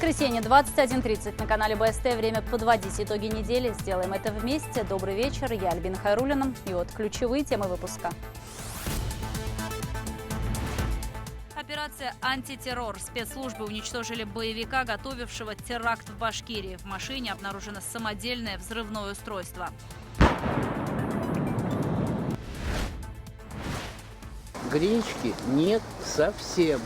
Воскресенье, 21:30 на канале БСТ. Время подводить итоги недели. Сделаем это вместе. Добрый вечер. Я Альбина Хайруллина. И вот ключевые темы выпуска. Операция «Антитеррор». Спецслужбы уничтожили боевика, готовившего теракт в Башкирии. В машине обнаружено самодельное взрывное устройство. Гречки нет совсем.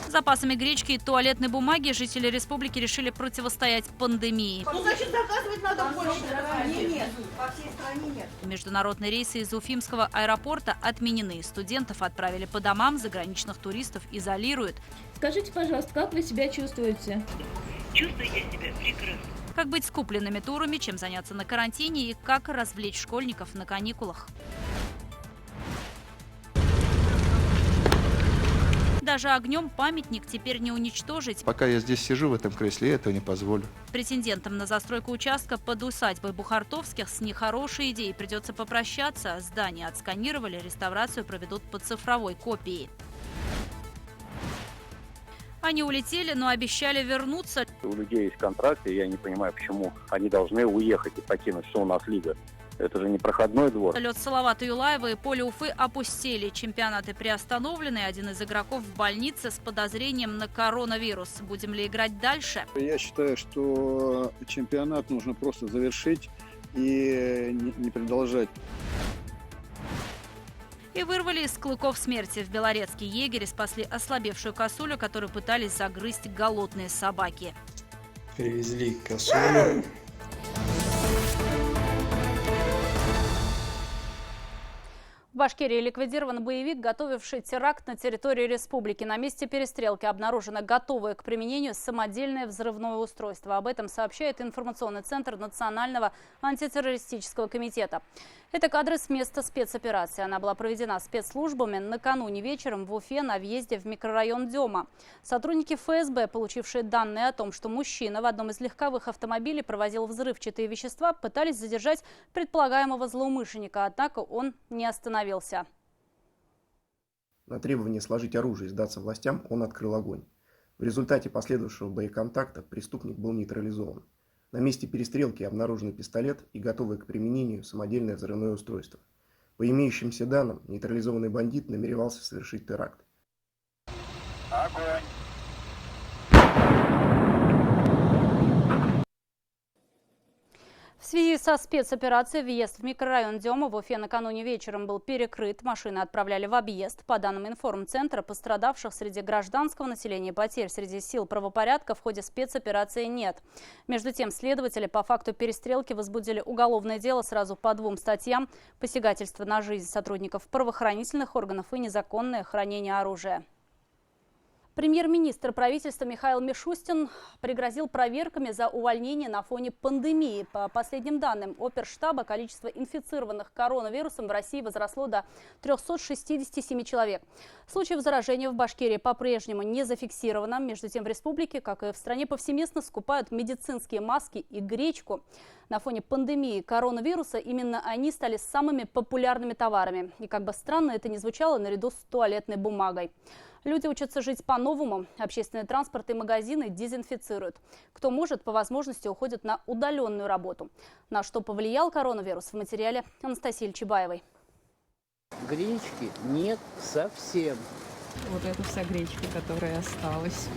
Запасами гречки и туалетной бумаги жители республики решили противостоять пандемии. Ну, значит, заказывать надо больше. По всей стране нет. Международные рейсы из Уфимского аэропорта отменены. Студентов отправили по домам, заграничных туристов изолируют. Скажите, пожалуйста, как вы себя чувствуете? Чувствую я себя прекрасно. Как быть с купленными турами, чем заняться на карантине и как развлечь школьников на каникулах. Даже огнем памятник теперь не уничтожить. Пока я здесь сижу в этом кресле, я этого не позволю. Претендентам на застройку участка под усадьбой Бухартовских с нехорошей идеей придется попрощаться. Здание отсканировали, реставрацию проведут по цифровой копии. Они улетели, но обещали вернуться. У людей есть контракты, и я не понимаю, почему они должны уехать и покинуть, что у нас лига. Это же не проходной двор. Лед Салавата Юлаева и поле Уфы опустели. Чемпионаты приостановлены. Один из игроков в больнице с подозрением на коронавирус. Будем ли играть дальше? Я считаю, что чемпионат нужно просто завершить и не продолжать. И вырвали из клыков смерти. В Белорецке егери спасли ослабевшую косулю, которую пытались загрызть голодные собаки. Привезли косулю. В Башкирии ликвидирован боевик, готовивший теракт на территории республики. На месте перестрелки обнаружено готовое к применению самодельное взрывное устройство. Об этом сообщает информационный центр Национального антитеррористического комитета. Это кадры с места спецоперации. Она была проведена спецслужбами накануне вечером в Уфе на въезде в микрорайон Дема. Сотрудники ФСБ, получившие данные о том, что мужчина в одном из легковых автомобилей провозил взрывчатые вещества, пытались задержать предполагаемого злоумышленника, однако он не остановился. На требование сложить оружие и сдаться властям он открыл огонь. В результате последующего боеконтакта преступник был нейтрализован. На месте перестрелки обнаружен пистолет и готовое к применению самодельное взрывное устройство. По имеющимся данным, нейтрализованный бандит намеревался совершить теракт. Огонь! В связи со спецоперацией въезд в микрорайон Дема в Уфе накануне вечером был перекрыт. Машины отправляли в объезд. По данным информцентра, пострадавших среди гражданского населения и потерь среди сил правопорядка в ходе спецоперации нет. Между тем, следователи по факту перестрелки возбудили уголовное дело сразу по 2 статьям: посягательство на жизнь сотрудников правоохранительных органов и незаконное хранение оружия. Премьер-министр правительства Михаил Мишустин пригрозил проверками за увольнение на фоне пандемии. По последним данным Оперштаба, количество инфицированных коронавирусом в России возросло до 367 человек. Случаев заражения в Башкирии по-прежнему не зафиксировано. Между тем, в республике, как и в стране, повсеместно скупают медицинские маски и гречку. На фоне пандемии коронавируса именно они стали самыми популярными товарами. И как бы странно это ни звучало, наряду с туалетной бумагой. Люди учатся жить по-новому. Общественный транспорт и магазины дезинфицируют. Кто может, по возможности уходит на удаленную работу. На что повлиял коронавирус, в материале Анастасии Ильчебаевой. Гречки нет совсем. Вот это вся гречка, которая осталась.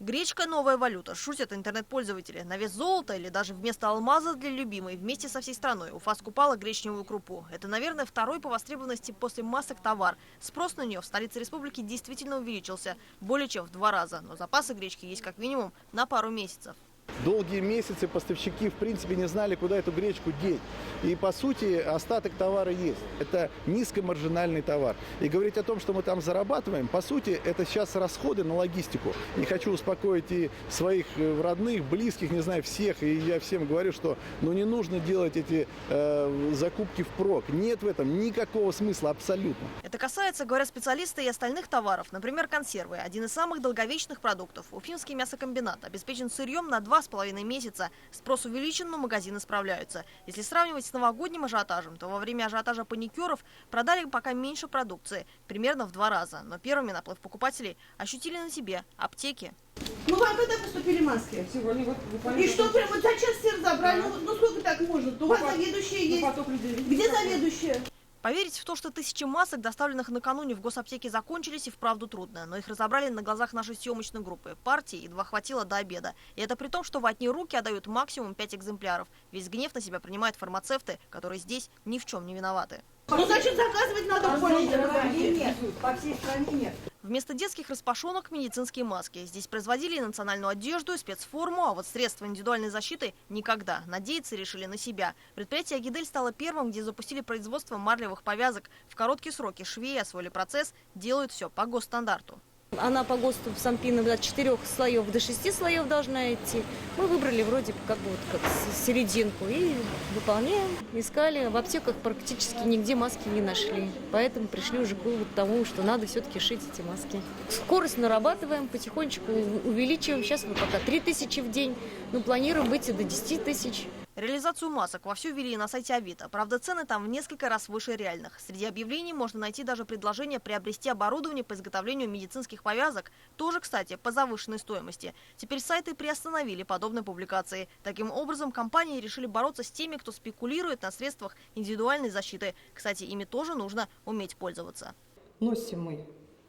Гречка – новая валюта, шутят интернет-пользователи. На вес золота или даже вместо алмаза для любимой вместе со всей страной Уфа скупала гречневую крупу. Это, наверное, второй по востребованности после масок товар. Спрос на нее в столице республики действительно увеличился более чем в 2 раза. Но запасы гречки есть как минимум на пару месяцев. Долгие месяцы поставщики в принципе не знали, куда эту гречку деть. И по сути остаток товара есть. Это низкомаржинальный товар. И говорить о том, что мы там зарабатываем, по сути это сейчас расходы на логистику. И хочу успокоить и своих родных, близких, не знаю, всех. И я всем говорю, что не нужно делать эти закупки впрок. Нет в этом никакого смысла абсолютно. Это касается, говорят специалисты, и остальных товаров. Например, консервы. Один из самых долговечных продуктов. Уфимский мясокомбинат обеспечен сырьем на 2,5 месяца. Спрос увеличен, но магазины справляются. Если сравнивать с новогодним ажиотажем, то во время ажиотажа паникеров продали пока меньше продукции, примерно в 2 раза. Но первыми наплыв покупателей ощутили на себе аптеки. Ну, вам когда поступили маски? Сегодня вот И что, прям вот за час все разобрали? Да. Ну, сколько так можно? У вас заведующие есть. Где заведующие? Поверить в то, что тысячи масок, доставленных накануне в госаптеке, закончились, и вправду трудно. Но их разобрали на глазах нашей съемочной группы. Партии едва хватило до обеда. И это при том, что в одни руки отдают максимум 5 экземпляров. Весь гнев на себя принимают фармацевты, которые здесь ни в чем не виноваты. Ну, значит, заказывать надо в колледже. Нет, по всей стране нет. Вместо детских распашонок – медицинские маски. Здесь производили и национальную одежду, и спецформу, а вот средства индивидуальной защиты – никогда. Надеяться решили на себя. Предприятие «Агидель» стало первым, где запустили производство марлевых повязок. В короткие сроки швеи освоили процесс, делают все по госстандарту. Она по ГОСТу Санпина от 4 слоев до 6 слоев должна идти. Мы выбрали вроде как бы вот как серединку и выполняем. Искали, в аптеках практически нигде маски не нашли. Поэтому пришли уже к выводу тому, что надо все-таки шить эти маски. Скорость нарабатываем, потихонечку увеличиваем. Сейчас мы пока 3000 в день, но планируем выйти до 10 тысяч. Реализацию масок вовсю вели и на сайте Авито. Правда, цены там в несколько раз выше реальных. Среди объявлений можно найти даже предложение приобрести оборудование по изготовлению медицинских повязок. Тоже, кстати, по завышенной стоимости. Теперь сайты приостановили подобные публикации. Таким образом, компании решили бороться с теми, кто спекулирует на средствах индивидуальной защиты. Кстати, ими тоже нужно уметь пользоваться. Носим мы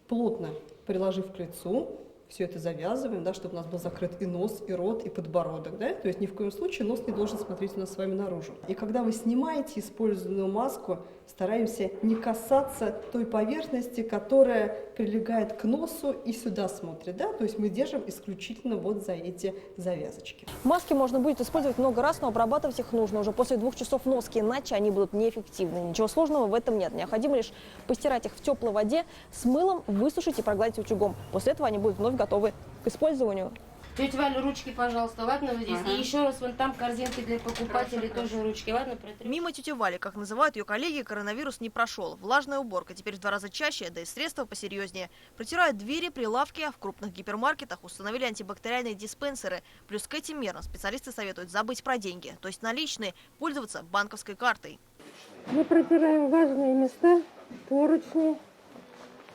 плотно, приложив к лицу. Все это завязываем, да, чтобы у нас был закрыт и нос, и рот, и подбородок. Да? То есть ни в коем случае нос не должен смотреть у нас с вами наружу. И когда вы снимаете использованную маску, стараемся не касаться той поверхности, которая прилегает к носу и сюда смотрит. Да? То есть мы держим исключительно вот за эти завязочки. Маски можно будет использовать много раз, но обрабатывать их нужно уже после 2 часов носки, иначе они будут неэффективны. Ничего сложного в этом нет. Необходимо лишь постирать их в теплой воде с мылом, высушить и прогладить утюгом. После этого они будут вновь готовы к использованию. Тетя Валя, ручки, пожалуйста, ладно, вот здесь. И еще раз вон там корзинки для покупателей, тоже ручки, ладно, протри. Мимо тети Вали, как называют ее коллеги, коронавирус не прошел. Влажная уборка теперь в 2 раза чаще, да и средства посерьезнее. Протирают двери, прилавки, а в крупных гипермаркетах установили антибактериальные диспенсеры. Плюс к этим мерам специалисты советуют забыть про деньги, то есть наличные, пользоваться банковской картой. Мы протираем важные места, поручни,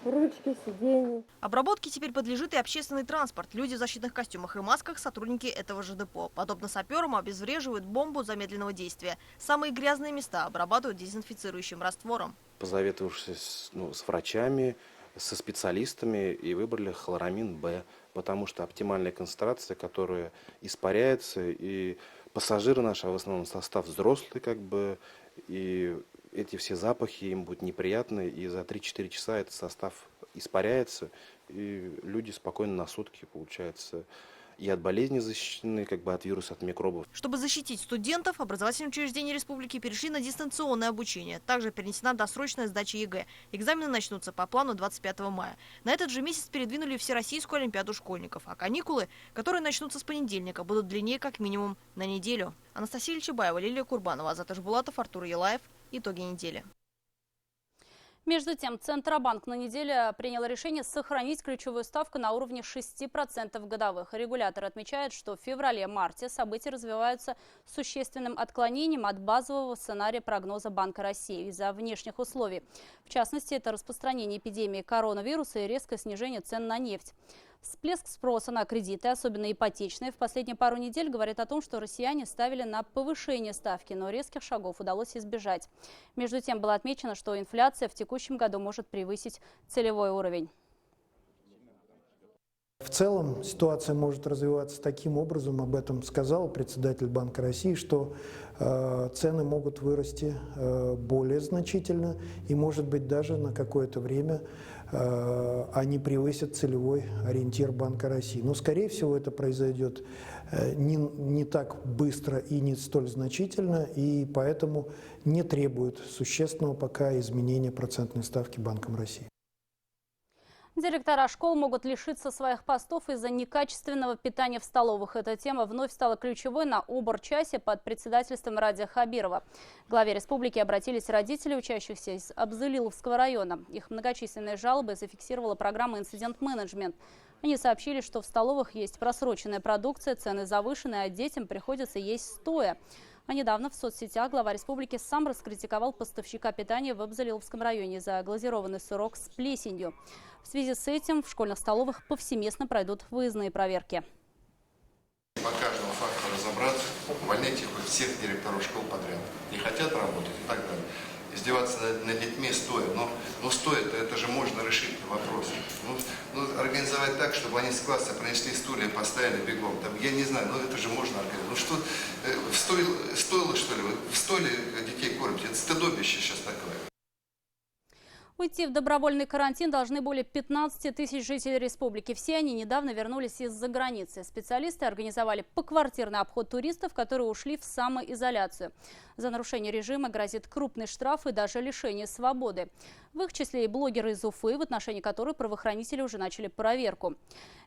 ручки, сиденья. Обработке теперь подлежит и общественный транспорт. Люди в защитных костюмах и масках – сотрудники этого же депо. Подобно саперам обезвреживают бомбу замедленного действия. Самые грязные места обрабатывают дезинфицирующим раствором. Позаветовавшись с врачами, со специалистами, и выбрали хлорамин Б, потому что оптимальная концентрация, которая испаряется, и пассажиры наши, а в основном состав взрослый, и эти все запахи им будут неприятны, и за 3-4 часа этот состав испаряется, и люди спокойно на сутки, получается, и от болезней защищены, от вируса, от микробов. Чтобы защитить студентов, образовательные учреждения республики перешли на дистанционное обучение. Также перенесена досрочная сдача ЕГЭ. Экзамены начнутся по плану 25 мая. На этот же месяц передвинули Всероссийскую олимпиаду школьников. А каникулы, которые начнутся с понедельника, будут длиннее как минимум на неделю. Анастасия Ильчебаева, Лилия Курбанова, Азат Ажбулатов, Артур Елаев. Итоги недели. Между тем, Центробанк на неделе принял решение сохранить ключевую ставку на уровне 6% годовых. Регулятор отмечает, что в феврале-марте события развиваются с существенным отклонением от базового сценария прогноза Банка России из-за внешних условий. В частности, это распространение эпидемии коронавируса и резкое снижение цен на нефть. Всплеск спроса на кредиты, особенно ипотечные, в последние пару недель говорит о том, что россияне ставили на повышение ставки, но резких шагов удалось избежать. Между тем, было отмечено, что инфляция в текущем году может превысить целевой уровень. В целом ситуация может развиваться таким образом, об этом сказал председатель Банка России, что цены могут вырасти более значительно и, может быть, даже на какое-то время они превысят целевой ориентир Банка России. Но, скорее всего, это произойдет не так быстро и не столь значительно, и поэтому не требует существенного пока изменения процентной ставки Банком России. Директора школ могут лишиться своих постов из-за некачественного питания в столовых. Эта тема вновь стала ключевой на Оборчасе под председательством Радия Хабирова. К главе республики обратились родители учащихся из Абзылиловского района. Их многочисленные жалобы зафиксировала программа «Инцидент-менеджмент». Они сообщили, что в столовых есть просроченная продукция, цены завышены, а детям приходится есть стоя. А недавно в соцсетях глава республики сам раскритиковал поставщика питания в Абзалиловском районе за глазированный сырок с плесенью. В связи с этим в школьных столовых повсеместно пройдут выездные проверки. По каждому факту разобраться, увольняйте хоть всех директоров школ подряд. Не хотят работать и так далее. Издеваться над детьми стоя. Но стоит, это же можно решить вопрос. Организовать так, чтобы они с класса принесли стулья, поставили бегом. Там, я не знаю, это же можно организовать. Стоило что ли? В стойле детей кормить. Это стыдобище сейчас такое. Уйти в добровольный карантин должны более 15 тысяч жителей республики. Все они недавно вернулись из-за границы. Специалисты организовали поквартирный обход туристов, которые ушли в самоизоляцию. За нарушение режима грозит крупный штраф и даже лишение свободы. В их числе и блогеры из Уфы, в отношении которой правоохранители уже начали проверку.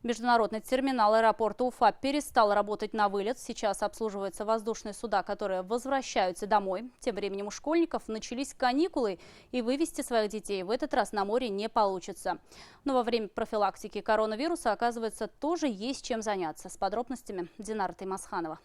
Международный терминал аэропорта Уфа перестал работать на вылет. Сейчас обслуживаются воздушные суда, которые возвращаются домой. Тем временем у школьников начались каникулы, и вывести своих детей в этот раз на море не получится. Но во время профилактики коронавируса, оказывается, тоже есть чем заняться. С подробностями Динара Таймасханова.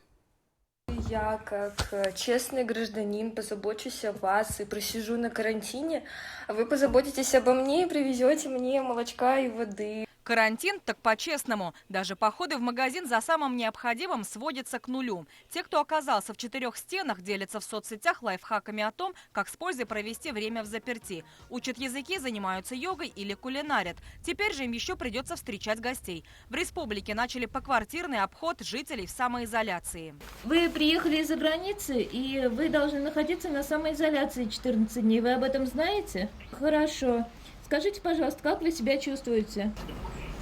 Я, как честный гражданин, позабочусь о вас и просижу на карантине, а вы позаботитесь обо мне и привезете мне молочка и воды. Карантин так по-честному. Даже походы в магазин за самым необходимым сводятся к нулю. Те, кто оказался в 4 стенах, делятся в соцсетях лайфхаками о том, как с пользой провести время в заперти. Учат языки, занимаются йогой или кулинарят. Теперь же им еще придется встречать гостей. В республике начали поквартирный обход жителей в самоизоляции. Вы приехали из-за границы, и вы должны находиться на самоизоляции 14 дней. Вы об этом знаете? Хорошо. Скажите, пожалуйста, как вы себя чувствуете?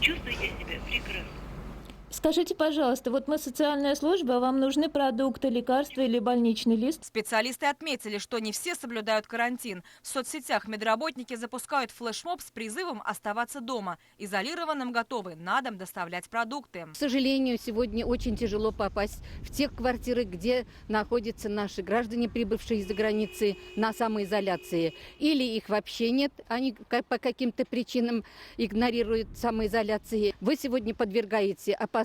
Чувствую я себя прекрасно. Скажите, пожалуйста, вот мы социальная служба, а вам нужны продукты, лекарства или больничный лист? Специалисты отметили, что не все соблюдают карантин. В соцсетях медработники запускают флешмоб с призывом оставаться дома. Изолированным готовы на дом доставлять продукты. К сожалению, сегодня очень тяжело попасть в те квартиры, где находятся наши граждане, прибывшие из-за границы на самоизоляции. Или их вообще нет, они по каким-то причинам игнорируют самоизоляции. Вы сегодня подвергаете опасности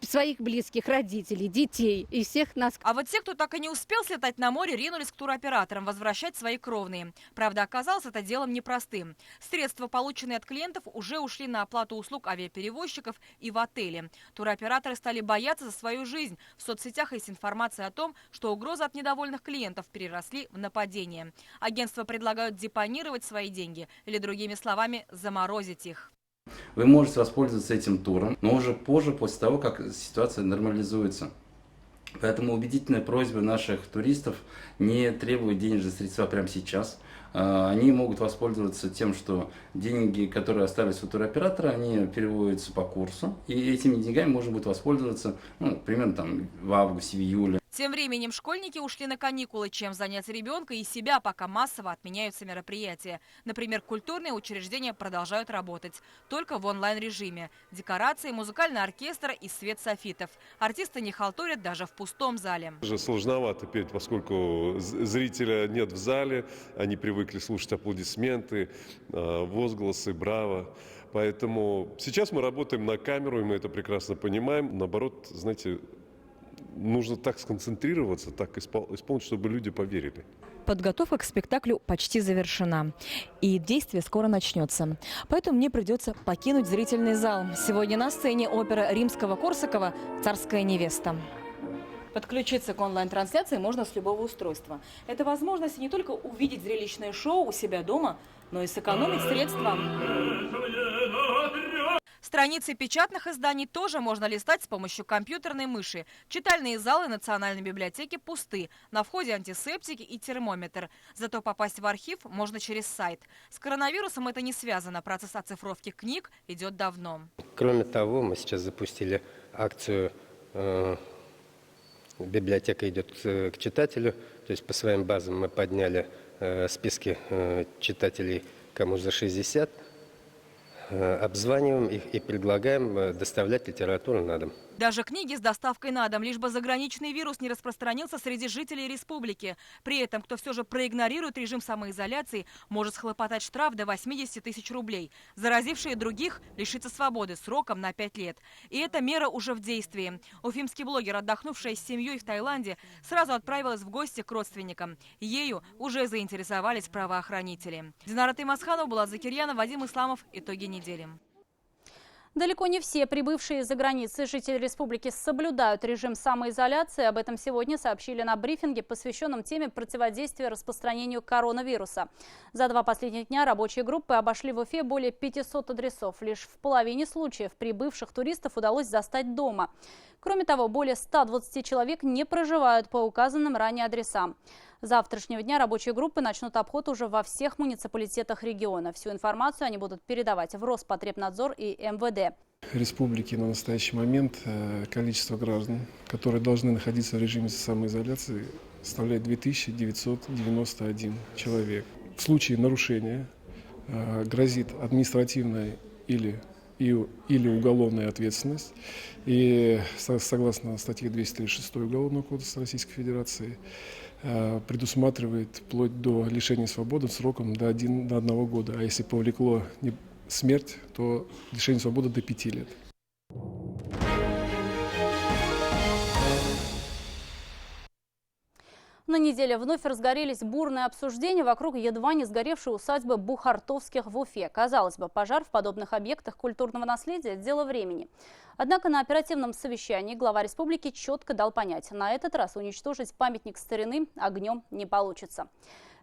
своих близких, родителей, детей и всех нас. А вот те, кто так и не успел слетать на море, ринулись к туроператорам возвращать свои кровные. Правда, оказалось это делом непростым. Средства, полученные от клиентов, уже ушли на оплату услуг авиаперевозчиков и в отеле. Туроператоры стали бояться за свою жизнь. В соцсетях есть информация о том, что угрозы от недовольных клиентов переросли в нападение. Агентства предлагают депонировать свои деньги или, другими словами, заморозить их. Вы можете воспользоваться этим туром, но уже позже, после того, как ситуация нормализуется. Поэтому убедительная просьба наших туристов не требовать денежные средства прямо сейчас. Они могут воспользоваться тем, что деньги, которые остались у туроператора, они переводятся по курсу. И этими деньгами можно будет воспользоваться, примерно в августе, в июле. Тем временем школьники ушли на каникулы, чем занять ребенка и себя, пока массово отменяются мероприятия. Например, культурные учреждения продолжают работать, только в онлайн-режиме. Декорации, музыкальный оркестр и свет софитов. Артисты не халтурят даже в пустом зале. Уже сложновато петь, поскольку зрителя нет в зале, они привыкли слушать аплодисменты, возгласы, браво. Поэтому сейчас мы работаем на камеру, и мы это прекрасно понимаем. Наоборот, знаете, нужно так сконцентрироваться, так исполнить, чтобы люди поверили. Подготовка к спектаклю почти завершена. И действие скоро начнется. Поэтому мне придется покинуть зрительный зал. Сегодня на сцене опера Римского-Корсакова «Царская невеста». Подключиться к онлайн-трансляции можно с любого устройства. Это возможность не только увидеть зрелищное шоу у себя дома, но и сэкономить средства. Страницы печатных изданий тоже можно листать с помощью компьютерной мыши. Читальные залы Национальной библиотеки пусты. На входе антисептики и термометр. Зато попасть в архив можно через сайт. С коронавирусом это не связано. Процесс оцифровки книг идет давно. Кроме того, мы сейчас запустили акцию «Библиотека идет к читателю». То есть по своим базам мы подняли списки читателей, кому за 60. обзваниваем их и предлагаем доставлять литературу на дом. Даже книги с доставкой на дом, лишь бы заграничный вирус не распространился среди жителей республики. При этом, кто все же проигнорирует режим самоизоляции, может схлопотать штраф до 80 тысяч рублей. Заразившие других лишится свободы сроком на 5 лет. И эта мера уже в действии. Уфимский блогер, отдохнувшая с семьей в Таиланде, сразу отправилась в гости к родственникам. Ею уже заинтересовались правоохранители. Динара Таймасханова, Булат Закирьянов, Вадим Исламов. Итоги недели. Далеко не все прибывшие из-за границы жители республики соблюдают режим самоизоляции. Об этом сегодня сообщили на брифинге, посвященном теме противодействия распространению коронавируса. За 2 последних дня рабочие группы обошли в Уфе более 500 адресов. Лишь в половине случаев прибывших туристов удалось застать дома. Кроме того, более 120 человек не проживают по указанным ранее адресам. С завтрашнего дня рабочие группы начнут обход уже во всех муниципалитетах региона. Всю информацию они будут передавать в Роспотребнадзор и МВД. В республике на настоящий момент количество граждан, которые должны находиться в режиме самоизоляции, составляет 2991 человек. В случае нарушения грозит административная или уголовная ответственность. И согласно статье 236 Уголовного кодекса Российской Федерации предусматривает вплоть до лишения свободы сроком до 1 года. А если повлекло смерть, то лишение свободы до 5 лет. На неделе вновь разгорелись бурные обсуждения вокруг едва не сгоревшей усадьбы Бухартовских в Уфе. Казалось бы, пожар в подобных объектах культурного наследия – дело времени. Однако на оперативном совещании глава республики четко дал понять, на этот раз уничтожить памятник старины огнем не получится.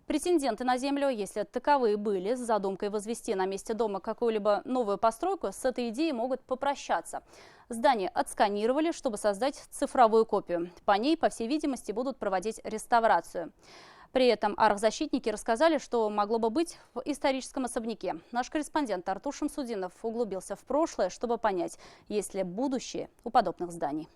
Претенденты на землю, если таковые были, с задумкой возвести на месте дома какую-либо новую постройку, с этой идеей могут попрощаться. Здание отсканировали, чтобы создать цифровую копию. По ней, по всей видимости, будут проводить реставрацию. При этом архзащитники рассказали, что могло бы быть в историческом особняке. Наш корреспондент Артур Шамсудинов углубился в прошлое, чтобы понять, есть ли будущее у подобных зданий.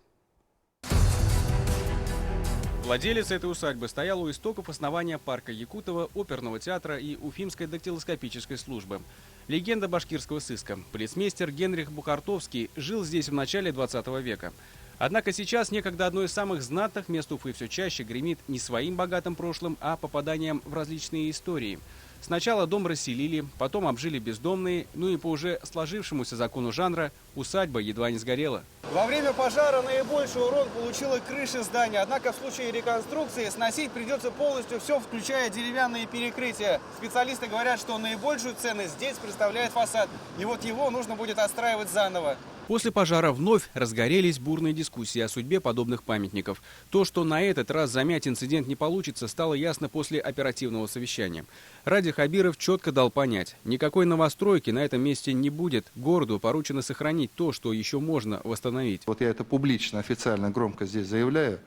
Владелец этой усадьбы стоял у истоков основания парка Якутова, оперного театра и Уфимской дактилоскопической службы. Легенда башкирского сыска. Полицмейстер Генрих Бухартовский жил здесь в начале 20 века. Однако сейчас некогда одно из самых знатных мест Уфы все чаще гремит не своим богатым прошлым, а попаданием в различные истории. Сначала дом расселили, потом обжили бездомные, ну и по уже сложившемуся закону жанра усадьба едва не сгорела. Во время пожара наибольший урон получила крыша здания, однако в случае реконструкции сносить придется полностью все, включая деревянные перекрытия. Специалисты говорят, что наибольшую ценность здесь представляет фасад, и вот его нужно будет отстраивать заново. После пожара вновь разгорелись бурные дискуссии о судьбе подобных памятников. То, что на этот раз замять инцидент не получится, стало ясно после оперативного совещания. Ради Хабиров четко дал понять, никакой новостройки на этом месте не будет. Городу поручено сохранить то, что еще можно восстановить. Вот я это публично, официально, громко здесь заявляю.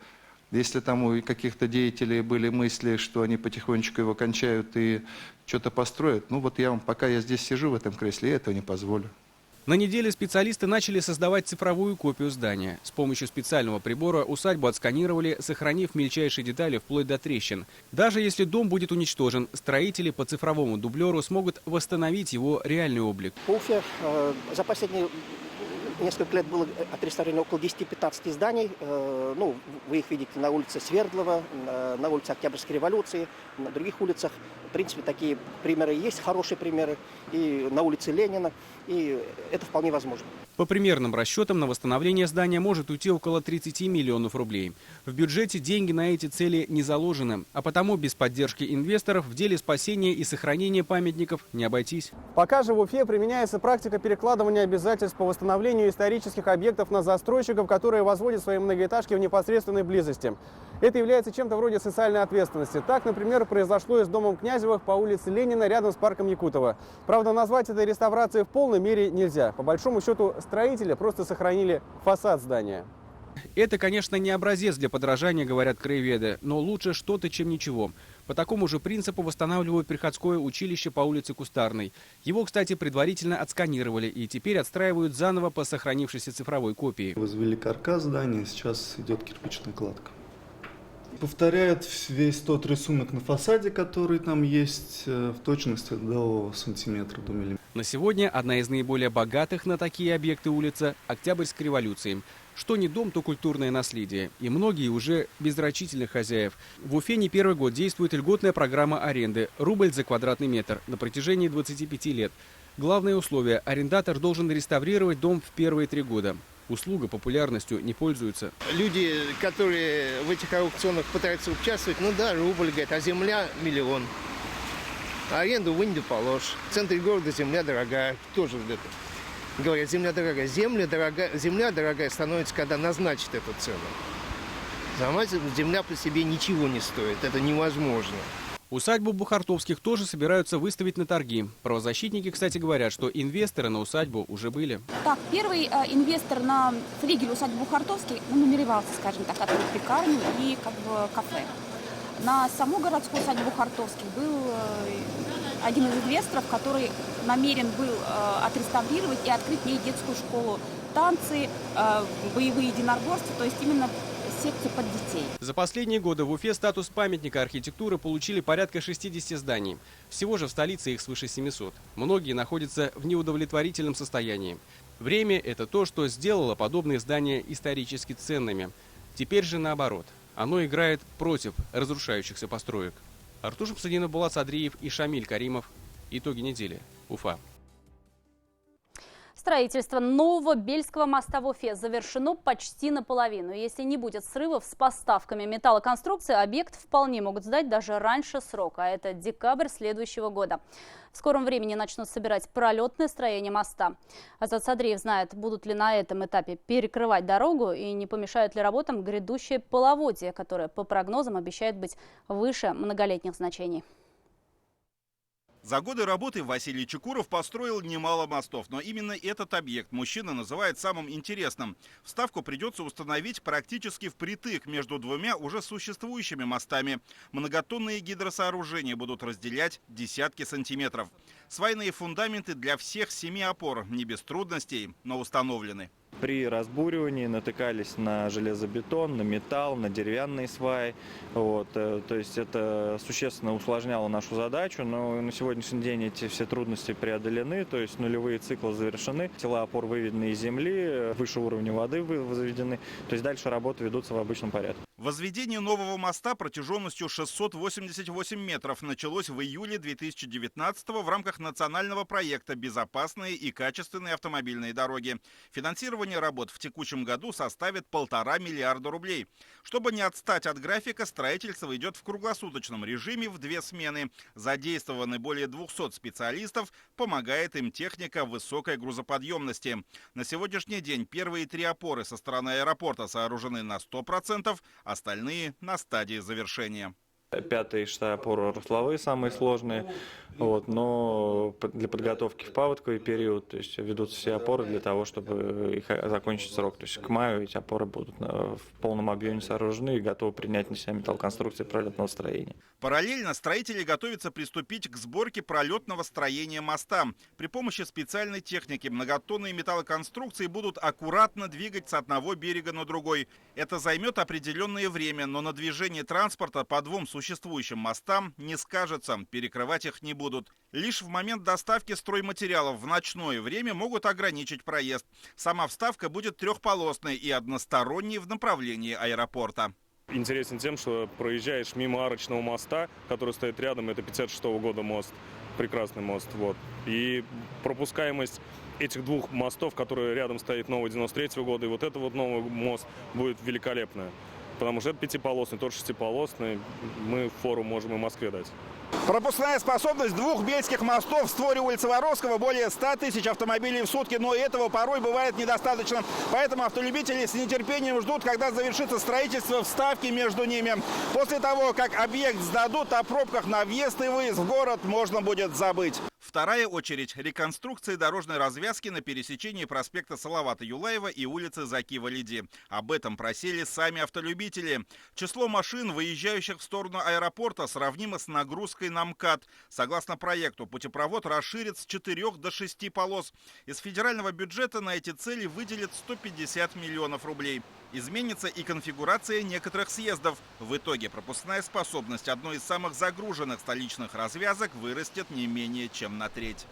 Если там у каких-то деятелей были мысли, что они потихонечку его кончают и что-то построят, ну вот пока я здесь сижу в этом кресле, я этого не позволю. На неделе специалисты начали создавать цифровую копию здания. С помощью специального прибора усадьбу отсканировали, сохранив мельчайшие детали вплоть до трещин. Даже если дом будет уничтожен, строители по цифровому дублеру смогут восстановить его реальный облик. По Уфе за последние несколько лет было отреставрировано около 10-15 зданий. Ну, вы их видите на улице Свердлова, на улице Октябрьской революции, на других улицах. В принципе, такие примеры есть, хорошие примеры, и на улице Ленина, и это вполне возможно. По примерным расчетам, на восстановление здания может уйти около 30 миллионов рублей. В бюджете деньги на эти цели не заложены, а потому без поддержки инвесторов в деле спасения и сохранения памятников не обойтись. Пока же в Уфе применяется практика перекладывания обязательств по восстановлению исторических объектов на застройщиков, которые возводят свои многоэтажки в непосредственной близости. Это является чем-то вроде социальной ответственности. Так, например, произошло и с домом Князевых по улице Ленина рядом с парком Якутова. Правда, назвать это реставрацией в полной мере нельзя. По большому счету, строители просто сохранили фасад здания. Это, конечно, не образец для подражания, говорят краеведы, но лучше что-то, чем ничего. По такому же принципу восстанавливают приходское училище по улице Кустарной. Его, кстати, предварительно отсканировали и теперь отстраивают заново по сохранившейся цифровой копии. Возвели каркас здания, сейчас идет кирпичная кладка. Повторяет весь тот рисунок на фасаде, который там есть, в точности до сантиметра, до миллиметра. На сегодня одна из наиболее богатых на такие объекты улица Октябрьской революции. Что не дом, то культурное наследие. И многие уже без рачительных хозяев. В Уфе не первый год действует льготная программа аренды «Рубль за квадратный метр» на протяжении 25 лет. Главное условие – арендатор должен реставрировать дом в первые 3 года. Услуга популярностью не пользуется. Люди, которые в этих аукционах пытаются участвовать, ну да, рубль, говорят, а земля – миллион. А аренду вынь да положь. В центре города земля дорогая. Тоже это. Говорят, земля дорогая. Земля дорогая становится, когда назначат эту цену. Сама земля по себе ничего не стоит. Это невозможно. Усадьбу Бухартовских тоже собираются выставить на торги. Правозащитники, кстати, говорят, что инвесторы на усадьбу уже были. Так, первый инвестор на флигеле усадьбы Бухартовских намеревался, скажем так, открыть пекарню и кафе. На саму городскую усадьбу Бухартовских был один из инвесторов, который намерен был отреставрировать и открыть в ней детскую школу, танцы, боевые единоборства, то есть именно секцию под детей. За последние годы в Уфе статус памятника архитектуры получили порядка 60 зданий. Всего же в столице их свыше 700. Многие находятся в неудовлетворительном состоянии. Время – это то, что сделало подобные здания исторически ценными. Теперь же наоборот. Оно играет против разрушающихся построек. Артур Шамсудинов, Булат Садриев и Шамиль Каримов. Итоги недели. Уфа. Строительство нового Бельского моста в Уфе завершено почти наполовину. Если не будет срывов с поставками металлоконструкции, объект вполне могут сдать даже раньше срока, а это декабрь следующего года. В скором времени начнут собирать пролетное строение моста. Азат Садриев знает, будут ли на этом этапе перекрывать дорогу и не помешают ли работам грядущее половодье, которое по прогнозам обещает быть выше многолетних значений. За годы работы Василий Чекуров построил немало мостов, но именно этот объект мужчина называет самым интересным. Вставку придется установить практически впритык между 2 уже существующими мостами. Многотонные гидросооружения будут разделять десятки сантиметров. Свайные фундаменты для всех 7 опор не без трудностей, но установлены. При разбуривании натыкались на железобетон, на металл, на деревянные сваи. То есть это существенно усложняло нашу задачу, но на сегодняшний день эти все трудности преодолены, то есть нулевые циклы завершены, тела опор выведены из земли, выше уровня воды возведены, то есть дальше работы ведутся в обычном порядке. Возведение нового моста протяженностью 688 метров началось в июле 2019-го в рамках национального проекта «Безопасные и качественные автомобильные дороги». Финансирование работ в текущем году составит 1,5 миллиарда рублей. Чтобы не отстать от графика, строительство идет в круглосуточном режиме в 2 смены. Задействованы более 200 специалистов, помогает им техника высокой грузоподъемности. На сегодняшний день первые 3 опоры со стороны аэропорта сооружены на 100%, остальные на стадии завершения. 5-е и 6-е опоры русловые самые сложные, но для подготовки в паводковый период, то есть ведутся все опоры для того, чтобы их закончить срок. То есть к маю эти опоры будут в полном объеме сооружены и готовы принять на себя металлоконструкции пролетного строения. Параллельно строители готовятся приступить к сборке пролетного строения моста. При помощи специальной техники многотонные металлоконструкции будут аккуратно двигать с одного берега на другой. Это займет определенное время, но на движение транспорта по 2 существующим мостам не скажется, перекрывать их не будут. Лишь в момент доставки стройматериалов в ночное время могут ограничить проезд. Сама вставка будет 3-полосной и односторонней в направлении аэропорта. Интересен тем, что проезжаешь мимо арочного моста, который стоит рядом, это 56-го года мост, прекрасный мост. И пропускаемость этих 2 мостов, которые рядом стоит новый 93-го года, и этот новый мост будет великолепная. Потому что это 5-полосный, тот 6-полосный, мы фору можем и Москве дать. Пропускная способность 2 бельских мостов в створе улицы Воровского более 100 тысяч автомобилей в сутки, но этого порой бывает недостаточно. Поэтому автолюбители с нетерпением ждут, когда завершится строительство вставки между ними. После того, как объект сдадут, о пробках на въезд и выезд в город можно будет забыть. Вторая очередь – реконструкции дорожной развязки на пересечении проспекта Салавата Юлаева и улицы Заки Валиди. Об этом просили сами автолюбители. Число машин, выезжающих в сторону аэропорта, сравнимо с нагрузкой на МКАД. Согласно проекту, путепровод расширит с 4 до 6 полос. Из федерального бюджета на эти цели выделят 150 миллионов рублей. Изменится и конфигурация некоторых съездов. В итоге пропускная способность одной из самых загруженных столичных развязок вырастет не менее чем на 1/3.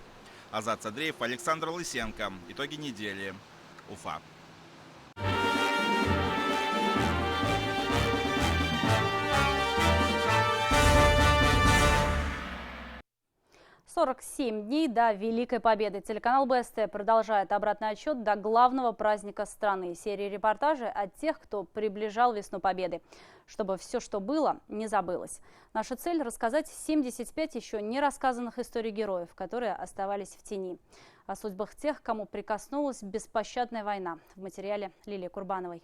Азат Садреев, Александр Лысенко. Итоги недели. Уфа. — 47 дней до Великой Победы. Телеканал БСТ продолжает обратный отсчет до главного праздника страны. Серия репортажей от тех, кто приближал весну Победы, чтобы все, что было, не забылось. Наша цель – рассказать 75 еще не рассказанных историй героев, которые оставались в тени. О судьбах тех, кому прикоснулась беспощадная война. В материале Лилии Курбановой.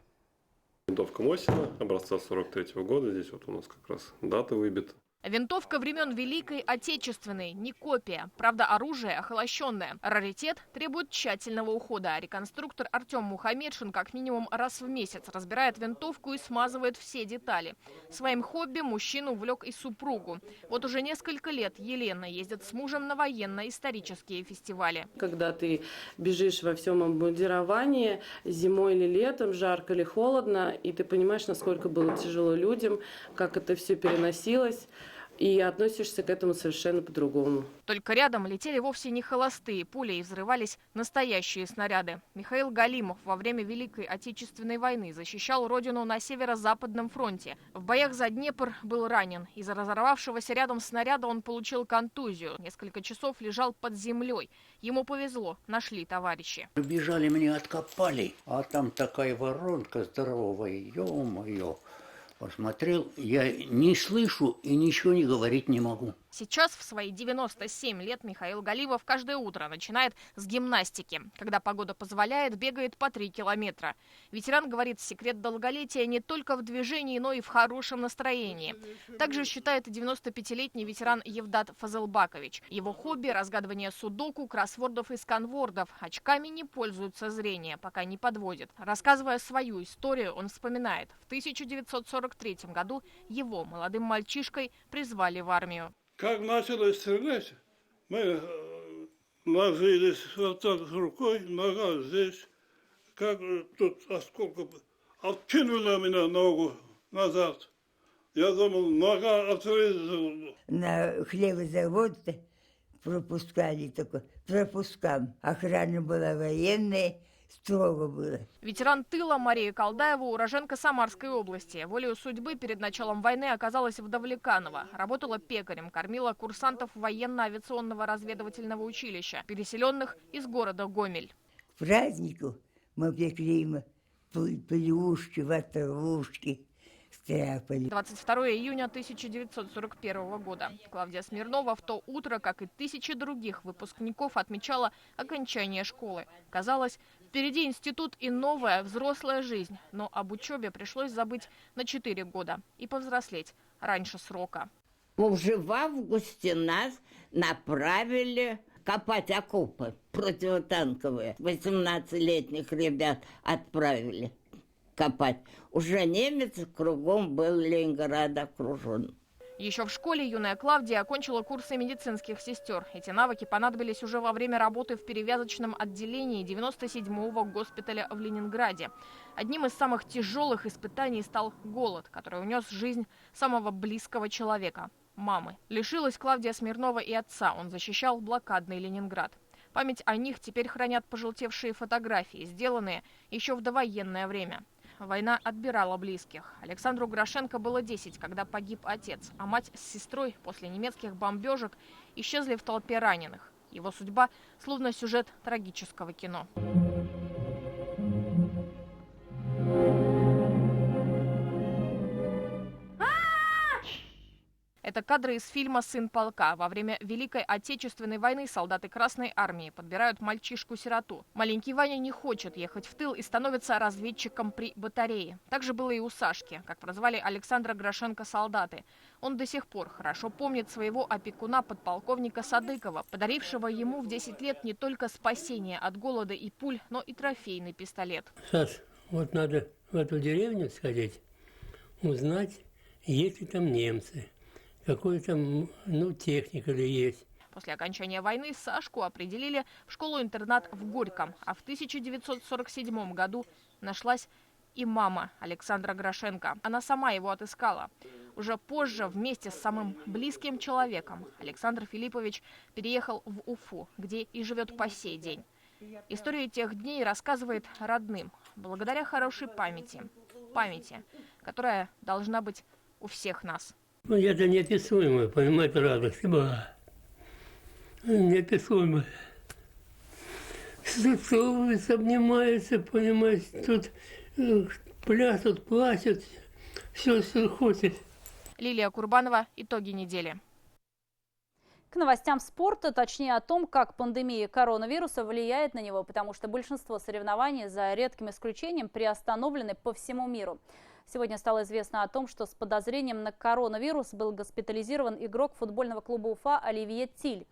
Винтовка Мосина, образца 43-го года. Здесь вот у нас как раз дата выбита. Винтовка времен Великой Отечественной, не копия. Правда, оружие охолощенное. Раритет требует тщательного ухода. Реконструктор Артем Мухамедшин как минимум раз в месяц разбирает винтовку и смазывает все детали. Своим хобби мужчину увлек и супругу. Вот уже несколько лет Елена ездит с мужем на военно-исторические фестивали. Когда ты бежишь во всем обмундировании, зимой или летом, жарко или холодно, и ты понимаешь, насколько было тяжело людям, как это все переносилось. И относишься к этому совершенно по-другому. Только рядом летели вовсе не холостые пули и взрывались настоящие снаряды. Михаил Галимов во время Великой Отечественной войны защищал родину на Северо-Западном фронте. В боях за Днепр был ранен. Из-за разорвавшегося рядом снаряда он получил контузию. Несколько часов лежал под землей. Ему повезло, нашли товарищи. Прибежали, меня откопали, а там такая воронка здоровая, ё-моё. Посмотрел, я не слышу и ничего не говорить не могу. Сейчас в свои 97 лет Михаил Галимов каждое утро начинает с гимнастики. Когда погода позволяет, бегает по 3 километра. Ветеран говорит, секрет долголетия не только в движении, но и в хорошем настроении. Также считает 95-летний ветеран Евдат Фазылбакович. Его хобби – разгадывание судоку, кроссвордов и сканвордов. Очками не пользуется зрение, пока не подводит. Рассказывая свою историю, он вспоминает. В 1943 году его молодым мальчишкой призвали в армию. Как начали стрелять, мы ложились вот так с рукой, нога здесь, как тут осколка, откинули меня ногу назад. Я думал, нога отрезала. На хлебозавод пропускали только, пропускам. Охрана была военная. Строго было. Ветеран тыла Мария Колдаева, уроженка Самарской области. Волею судьбы перед началом войны оказалась в Давлеканово. Работала пекарем, кормила курсантов военно-авиационного разведывательного училища, переселенных из города Гомель. К празднику мы пекли им плюшки, ватрушки. 22 июня 1941 года. Клавдия Смирнова в то утро, как и тысячи других выпускников, отмечала окончание школы. Казалось, впереди институт и новая взрослая жизнь. Но об учебе пришлось забыть на 4 года и повзрослеть раньше срока. Уже в августе нас направили копать окопы противотанковые. 18-летних ребят отправили копать. Уже немец кругом был Ленинград окружен. Еще в школе юная Клавдия окончила курсы медицинских сестер. Эти навыки понадобились уже во время работы в перевязочном отделении 97-го госпиталя в Ленинграде. Одним из самых тяжелых испытаний стал голод, который унес жизнь самого близкого человека – мамы. Лишилась Клавдия Смирнова и отца. Он защищал блокадный Ленинград. Память о них теперь хранят пожелтевшие фотографии, сделанные еще в довоенное время. Война отбирала близких. Александру Грошенко было 10, когда погиб отец, а мать с сестрой после немецких бомбежек исчезли в толпе раненых. Его судьба словно сюжет трагического кино. Это кадры из фильма «Сын полка». Во время Великой Отечественной войны солдаты Красной Армии подбирают мальчишку-сироту. Маленький Ваня не хочет ехать в тыл и становится разведчиком при батарее. Так же было и у Сашки, как прозвали Александра Грошенко солдаты. Он до сих пор хорошо помнит своего опекуна подполковника Садыкова, подарившего ему в 10 лет не только спасение от голода и пуль, но и трофейный пистолет. Саш, вот надо в эту деревню сходить, узнать, есть ли там немцы. Какой там, техника ли есть. После окончания войны Сашку определили в школу-интернат в Горьком, а в 1947 году нашлась и мама Александра Грошенко. Она сама его отыскала. Уже позже вместе с самым близким человеком Александр Филиппович переехал в Уфу, где и живет по сей день. Историю тех дней рассказывает родным, благодаря хорошей памяти, которая должна быть у всех нас. Ну, это неописуемая, понимаете, радость была. Неописуемая. Целуются, обнимаются, понимаете, тут пляшут, плачут, все хочет. Лилия Курбанова. Итоги недели. К новостям спорта, точнее о том, как пандемия коронавируса влияет на него, потому что большинство соревнований, за редким исключением, приостановлены по всему миру. Сегодня стало известно о том, что с подозрением на коронавирус был госпитализирован игрок футбольного клуба Уфа Оливье Тиль.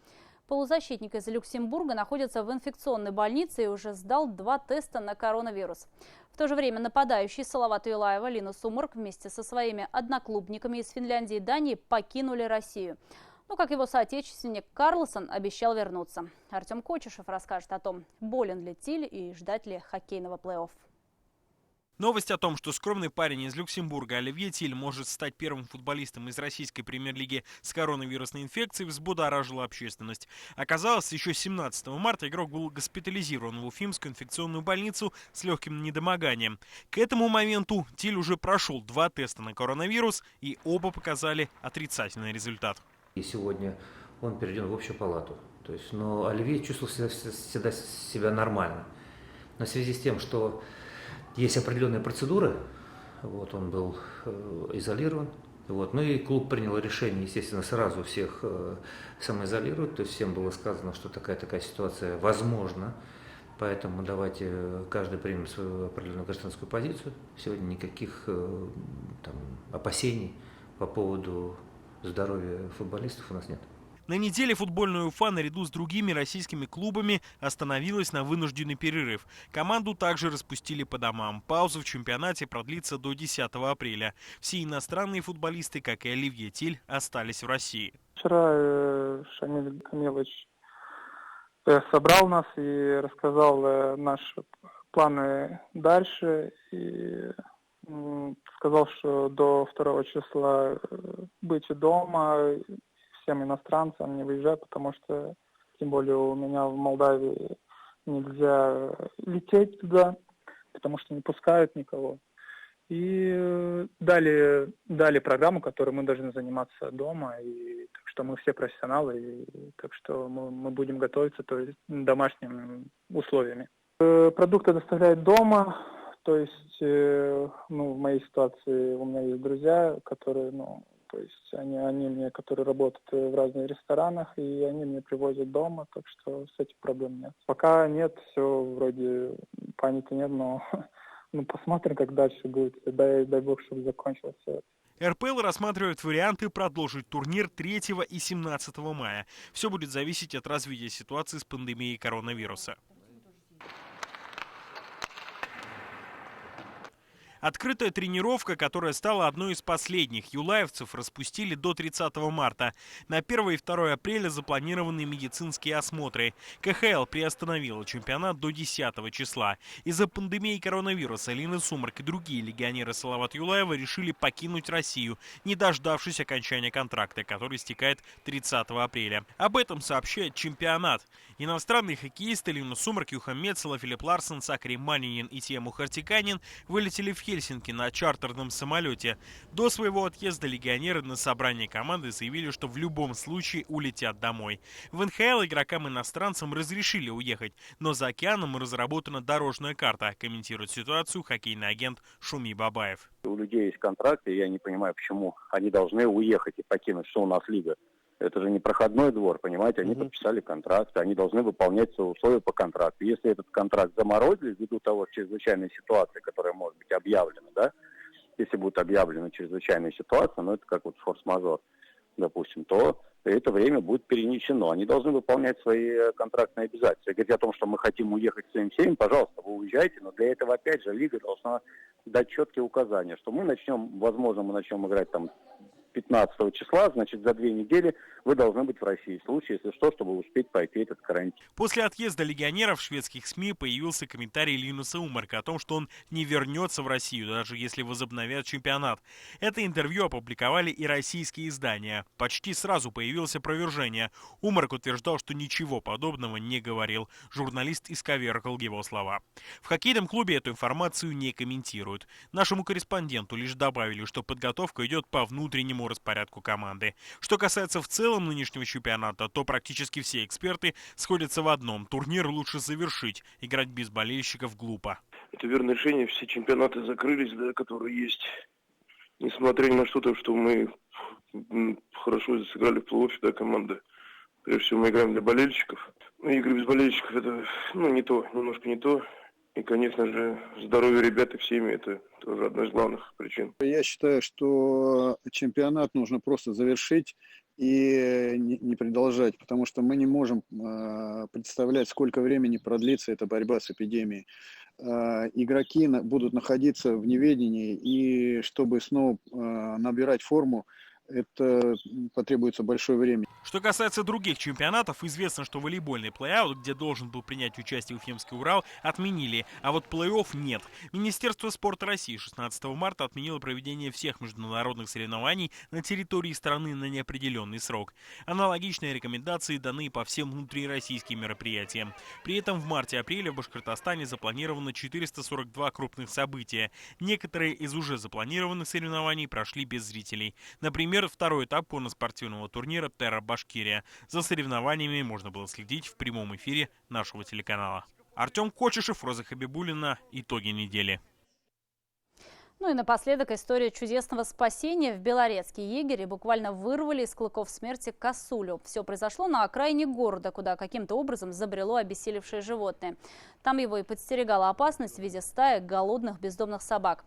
Полузащитник из Люксембурга находится в инфекционной больнице и уже сдал 2 теста на коронавирус. В то же время нападающий Салават Юлаева Линус Умарк вместе со своими одноклубниками из Финляндии и Дании покинули Россию. Но, как его соотечественник Карлсон, обещал вернуться. Артем Кочешев расскажет о том, болен ли Тиль и ждать ли хоккейного плей-офф. Новость о том, что скромный парень из Люксембурга Оливье Тиль может стать первым футболистом из российской премьер-лиги с коронавирусной инфекцией, взбудоражила общественность. Оказалось, еще 17 марта игрок был госпитализирован в Уфимскую инфекционную больницу с легким недомоганием. К этому моменту Тиль уже прошел 2 теста на коронавирус, и оба показали отрицательный результат. И сегодня он переведен в общую палату. Но Оливье чувствовал себя нормально. Но в связи с тем, что есть определенные процедуры, он был изолирован. Ну и клуб принял решение, естественно, сразу всех самоизолировать. То есть всем было сказано, что такая ситуация возможна. Поэтому давайте каждый примем свою определенную гражданскую позицию. Сегодня никаких опасений по поводу здоровья футболистов у нас нет. На неделе футбольная Уфа наряду с другими российскими клубами остановилась на вынужденный перерыв. Команду также распустили по домам. Пауза в чемпионате продлится до 10 апреля. Все иностранные футболисты, как и Оливье Тиль, остались в России. Вчера Шамиль Камилович собрал нас и рассказал наши планы дальше. И сказал, что до 2 числа быть дома, всем иностранцам не выезжать, потому что, тем более, у меня в Молдавии нельзя лететь туда, потому что не пускают никого. И дали программу, которой мы должны заниматься дома, и так что мы все профессионалы, и так что мы будем готовиться, то есть домашними условиями. Продукты доставляют дома, то есть, в моей ситуации у меня есть друзья, которые, они мне, которые работают в разных ресторанах, и они мне привозят дома, так что с этим проблем нет. Пока нет, все вроде паники нет, но посмотрим, как дальше будет. Дай бог, чтобы закончилось все. РПЛ рассматривает варианты продолжить турнир 3 и 17 мая. Все будет зависеть от развития ситуации с пандемией коронавируса. Открытая тренировка, которая стала одной из последних, юлаевцев распустили до 30 марта. На 1 и 2 апреля запланированы медицинские осмотры. КХЛ приостановила чемпионат до 10 числа. Из-за пандемии коронавируса Линус Умарк и другие легионеры Салавата Юлаева решили покинуть Россию, не дождавшись окончания контракта, который истекает 30 апреля. Об этом сообщает чемпионат. Иностранные хоккеисты Линус Умарк, Юхам Мецела, Филипп Ларсен, Сакари Манинин и Тему Хартиканин вылетели в Хельсинки на чартерном самолете. До своего отъезда легионеры на собрании команды заявили, что в любом случае улетят домой. В НХЛ игрокам-иностранцам разрешили уехать, но за океаном разработана дорожная карта, комментирует ситуацию хоккейный агент Шуми Бабаев. У людей есть контракты, и я не понимаю, почему они должны уехать и покинуть, что у нас лига. Это же не проходной двор, понимаете, они подписали контракт, они должны выполнять свои условия по контракту. Если этот контракт заморозили ввиду того чрезвычайной ситуации, которая может быть объявлена, да, если будет объявлена чрезвычайная ситуация, это как форс-мажор, допустим, то это время будет перенесено. Они должны выполнять свои контрактные обязательства. Говорить о том, что мы хотим уехать своим семьям, пожалуйста, вы уезжайте, но для этого, опять же, лига должна дать четкие указания, что мы начнем, возможно, мы начнем играть 15 числа, значит, за 2 недели вы должны быть в России. В случае, если что, чтобы успеть пройти этот карантин. После отъезда легионеров в шведских СМИ появился комментарий Линуса Умарка о том, что он не вернется в Россию, даже если возобновят чемпионат. Это интервью опубликовали и российские издания. Почти сразу появилось опровержение. Умарк утверждал, что ничего подобного не говорил. Журналист исковеркал его слова. В хоккейном клубе эту информацию не комментируют. Нашему корреспонденту лишь добавили, что подготовка идет по внутреннему распорядку команды. Что касается в целом нынешнего чемпионата, то практически все эксперты сходятся в одном: турнир лучше завершить. Играть без болельщиков глупо. Это верное решение. Все чемпионаты закрылись, да, которые есть. Несмотря ни на что-то, что мы хорошо сыграли в плей-оффе, да, команда. Прежде всего мы играем для болельщиков. Но игры без болельщиков это не то, немножко не то. И, конечно же, здоровье ребят и в семье – это тоже одна из главных причин. Я считаю, что чемпионат нужно просто завершить и не продолжать, потому что мы не можем представлять, сколько времени продлится эта борьба с эпидемией. Игроки будут находиться в неведении, и чтобы снова набирать форму, это потребуется большое время. Что касается других чемпионатов, известно, что волейбольный плей-аут, где должен был принять участие Уфимский Урал, отменили, а вот плей-офф нет. Министерство спорта России 16 марта отменило проведение всех международных соревнований на территории страны на неопределенный срок. Аналогичные рекомендации даны по всем внутрироссийским мероприятиям. При этом в марте-апреле в Башкортостане запланировано 442 крупных события. Некоторые из уже запланированных соревнований прошли без зрителей. Например, второй этап конно-спортивного турнира «Терра Башкирия». За соревнованиями можно было следить в прямом эфире нашего телеканала. Артем Кочешев, Роза Хабибуллина. Итоги недели. Ну и напоследок история чудесного спасения. В Белорецке егери буквально вырвали из клыков смерти косулю. Все произошло на окраине города, куда каким-то образом забрело обессилевшее животное. Там его и подстерегала опасность в виде стаи голодных бездомных собак.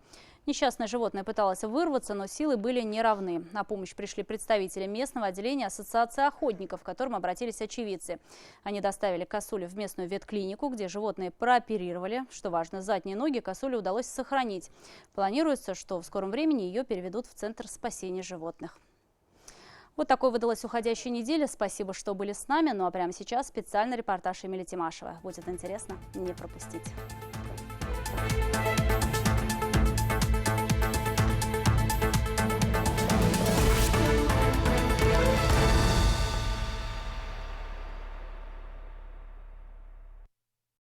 Несчастное животное пыталось вырваться, но силы были неравны. На помощь пришли представители местного отделения Ассоциации охотников, к которым обратились очевидцы. Они доставили косулю в местную ветклинику, где животное прооперировали. Что важно, задние ноги косуле удалось сохранить. Планируется, что в скором времени ее переведут в Центр спасения животных. Вот такой выдалась уходящая неделя. Спасибо, что были с нами. Ну а прямо сейчас специальный репортаж Эмили Тимашева. Будет интересно, не пропустите.